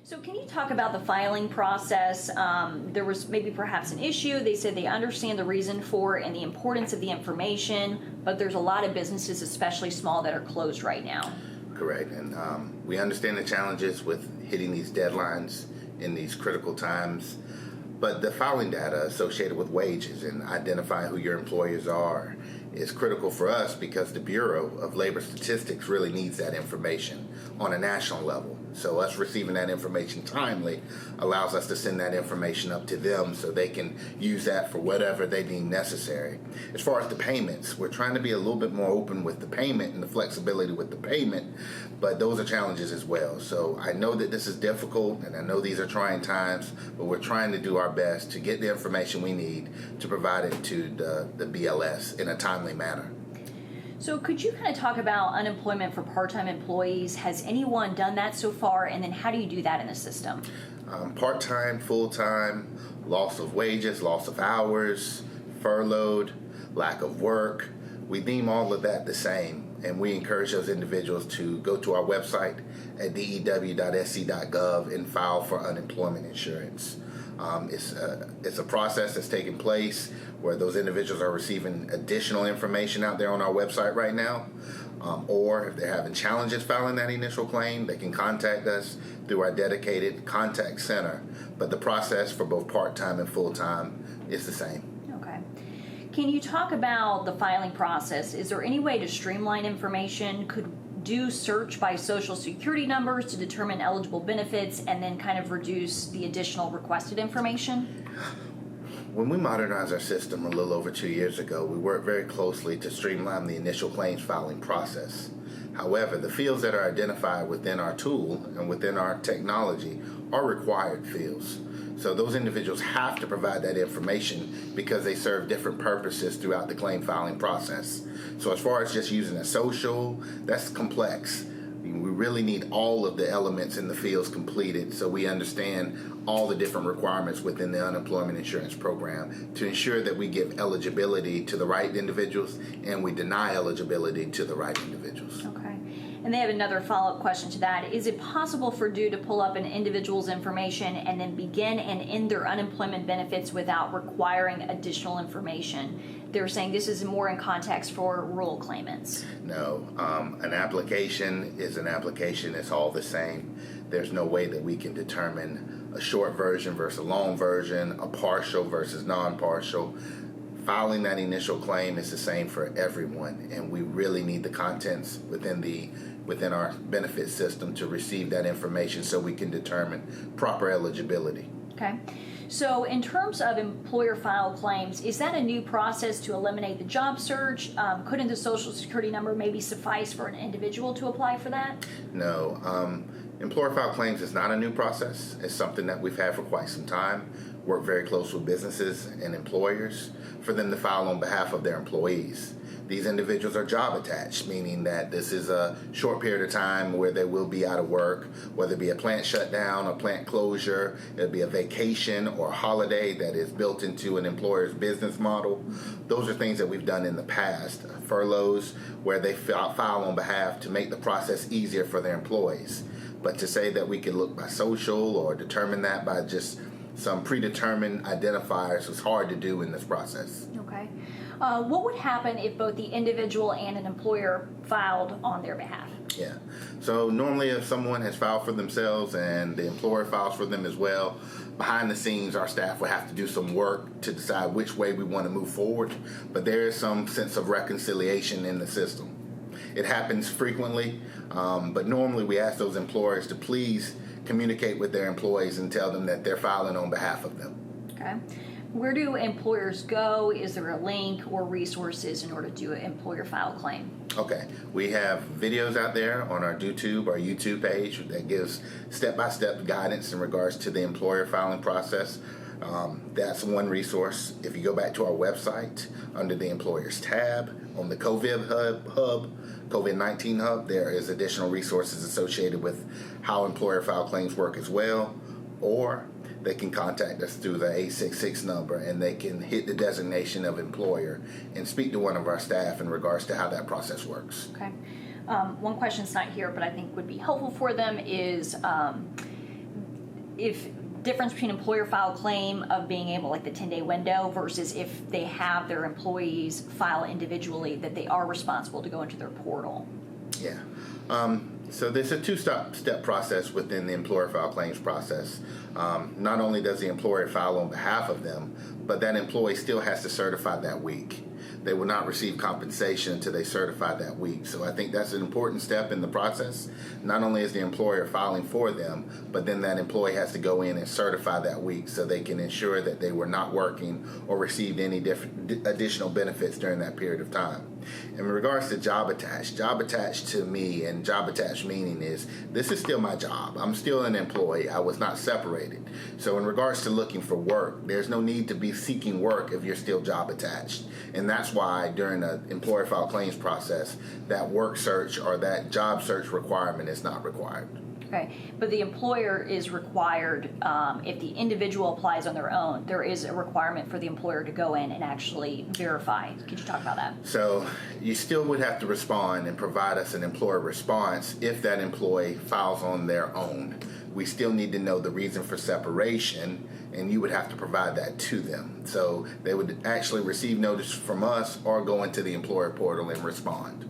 So can you talk about the filing process? There was maybe perhaps an issue. They said they understand the reason for it and the importance of the information, but there's a lot of businesses, especially small, that are closed right now. Correct. And we understand the challenges with hitting these deadlines in these critical times. But the filing data associated with wages and identifying who your employers are is critical for us because the Bureau of Labor Statistics really needs that information on a national level. So us receiving that information timely allows us to send that information up to them so they can use that for whatever they deem necessary. As far as the payments, we're trying to be a little bit more open with the payment and the flexibility with the payment, but those are challenges as well. So I know that this is difficult and I know these are trying times, but we're trying to do our best to get the information we need to provide it to the BLS in a timely manner. So could you kind of talk about unemployment for part-time employees? Has anyone done that so far? And then how do you do that in the system? Part-time, full-time, loss of wages, loss of hours, furloughed, lack of work. We deem all of that the same, and we encourage those individuals to go to our website at dew.sc.gov and file for unemployment insurance. It's a process that's taking place where those individuals are receiving additional information out there on our website right now. Or if they're having challenges filing that initial claim, they can contact us through our dedicated contact center. But the process for both part-time and full-time is the same. Okay. Can you talk about the filing process? Is there any way to streamline information? Could do search by social security numbers to determine eligible benefits and then kind of reduce the additional requested information? When we modernized our system a little over 2 years ago, we worked very closely to streamline the initial claims filing process. However, the fields that are identified within our tool and within our technology are required fields. So those individuals have to provide that information because they serve different purposes throughout the claim filing process. So as far as just using a social, that's complex. We really need all of the elements in the fields completed so we understand all the different requirements within the unemployment insurance program to ensure that we give eligibility to the right individuals and we deny eligibility to the right individuals. Okay. And they have another follow-up question to that. Is it possible for DEW to pull up an individual's information and then begin and end their unemployment benefits without requiring additional information? They're saying this is more in context for rural claimants. No. An application is an application. It's all the same. There's no way that we can determine a short version versus a long version, a partial versus non-partial. Filing that initial claim is the same for everyone, and we really need the contents within our benefit system to receive that information so we can determine proper eligibility. Okay. So in terms of employer file claims, is that a new process to eliminate the job search? Couldn't the social security number maybe suffice for an individual to apply for that? No. Employer file claims is not a new process. It's something that we've had for quite some time. Work very close with businesses and employers for them to file on behalf of their employees. These individuals are job attached, meaning that this is a short period of time where they will be out of work, whether it be a plant shutdown, a plant closure, it'll be a vacation or a holiday that is built into an employer's business model. Those are things that we've done in the past. Furloughs, where they file on behalf to make the process easier for their employees. But to say that we could look by social or determine that by just some predetermined identifiers is hard to do in this process. Okay. What would happen if both the individual and an employer filed on their behalf? Yeah. So normally if someone has filed for themselves and the employer files for them as well, behind the scenes our staff would have to do some work to decide which way we want to move forward. But there is some sense of reconciliation in the system. It happens frequently, but normally we ask those employers to please communicate with their employees and tell them that they're filing on behalf of them. Okay. Where do employers go? Is there a link or resources in order to do an employer file claim? Okay. We have videos out there on our YouTube page that gives step-by-step guidance in regards to the employer filing process. That's one resource. If you go back to our website under the employers tab on the COVID-19 hub, there is additional resources associated with how employer file claims work as well, or they can contact us through the 866 number and they can hit the designation of employer and speak to one of our staff in regards to how that process works. Okay. One question that's not here but I think would be helpful for them is if difference between employer file claim of being able, like the 10-day window, versus if they have their employees file individually, that they are responsible to go into their portal. Yeah. So there's a two-step process within the employer file claims process. Not only does the employer file on behalf of them, but that employee still has to certify that week. They will not receive compensation until they certify that week. So I think that's an important step in the process. Not only is the employer filing for them, but then that employee has to go in and certify that week so they can ensure that they were not working or received any additional benefits during that period of time. In regards to job attached to me, and job attached meaning is this is still my job. I'm still an employee. I was not separated. So in regards to looking for work, there's no need to be seeking work if you're still job attached. And that's why during the employer file claims process, that work search or that job search requirement is not required. Okay, but the employer is required, if the individual applies on their own, there is a requirement for the employer to go in and actually verify. Could you talk about that? So you still would have to respond and provide us an employer response if that employee files on their own. We still need to know the reason for separation, and you would have to provide that to them. So they would actually receive notice from us or go into the employer portal and respond.